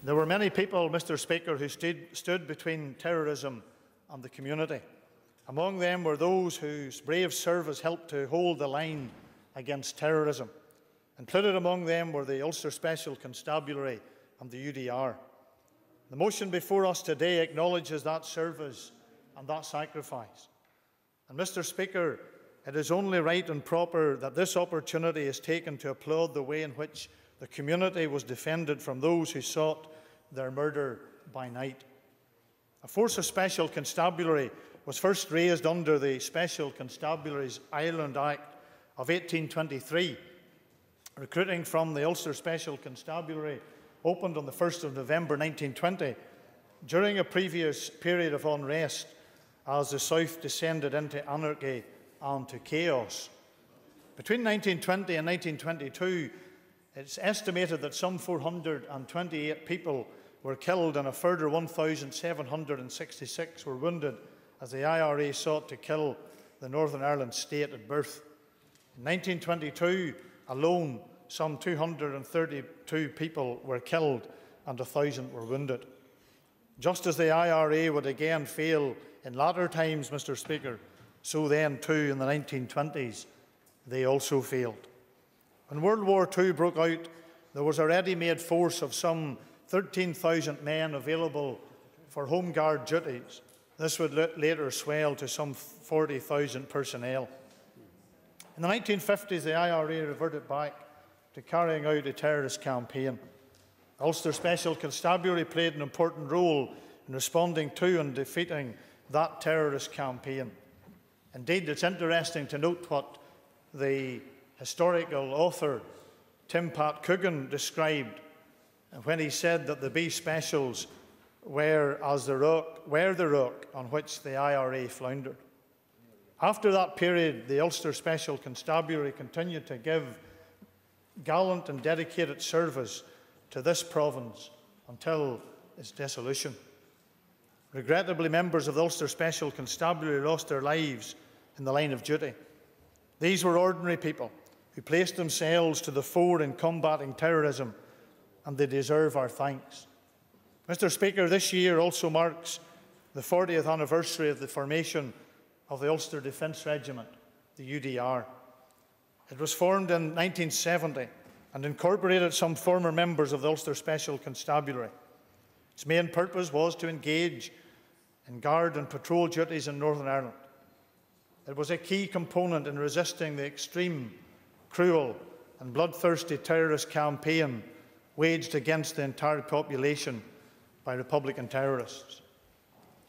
There were many people, Mr. Speaker, who stood between terrorism and the community. Among them were those whose brave service helped to hold the line against terrorism. Included among them were the Ulster Special Constabulary and the UDR. The motion before us today acknowledges that service and that sacrifice. And, Mr. Speaker, it is only right and proper that this opportunity is taken to applaud the way in which the community was defended from those who sought their murder by night. A force of Special Constabulary was first raised under the Special Constabulary's Ireland Act of 1823. Recruiting from the Ulster Special Constabulary opened on the 1st of November 1920, during a previous period of unrest as the South descended into anarchy and to chaos. Between 1920 and 1922, it's estimated that some 428 people were killed and a further 1,766 were wounded as the IRA sought to kill the Northern Ireland state at birth. In 1922 alone, some 232 people were killed and 1,000 were wounded. Just as the IRA would again fail in latter times, Mr. Speaker, so then too in the 1920s they also failed. When World War II broke out, there was a ready-made force of some 13,000 men available for Home Guard duties. This would later swell to some 40,000 personnel. In the 1950s, the IRA reverted back to carrying out a terrorist campaign. Ulster Special Constabulary played an important role in responding to and defeating that terrorist campaign. Indeed, it's interesting to note what the historical author Tim Pat Coogan described when he said that the B Specials were the rock on which the IRA floundered. After that period, the Ulster Special Constabulary continued to give gallant and dedicated service to this province until its dissolution. Regrettably, members of the Ulster Special Constabulary lost their lives in the line of duty. These were ordinary people who placed themselves to the fore in combating terrorism, and they deserve our thanks. Mr. Speaker, this year also marks the 40th anniversary of the formation of the Ulster Defence Regiment, the UDR. It was formed in 1970 and incorporated some former members of the Ulster Special Constabulary. Its main purpose was to engage in guard and patrol duties in Northern Ireland. It was a key component in resisting the extreme, cruel and bloodthirsty terrorist campaign waged against the entire population by Republican terrorists.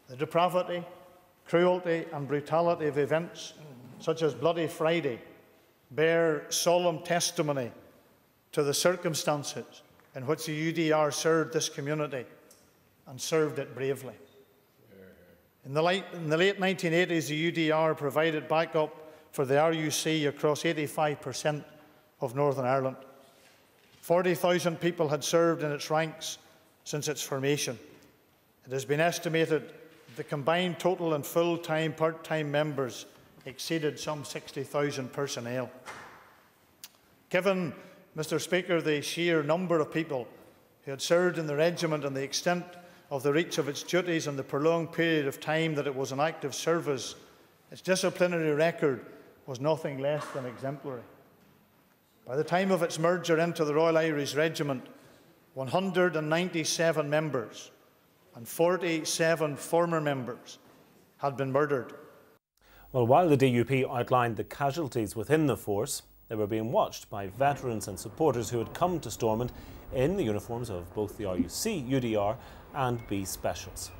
The depravity, cruelty and brutality of events such as Bloody Friday bear solemn testimony to the circumstances in which the UDR served this community and served it bravely. In the late 1980s, the UDR provided backup for the RUC across 85% of Northern Ireland. 40,000 people had served in its ranks since its formation. It has been estimated that the combined total and full-time, part-time members exceeded some 60,000 personnel. Given, Mr. Speaker, the sheer number of people who had served in the regiment and the extent of the reach of its duties and the prolonged period of time that it was in active service, its disciplinary record was nothing less than exemplary. By the time of its merger into the Royal Irish Regiment, 197 members and 47 former members had been murdered. Well, while the DUP outlined the casualties within the force, they were being watched by veterans and supporters who had come to Stormont in the uniforms of both the RUC, UDR and B Specials.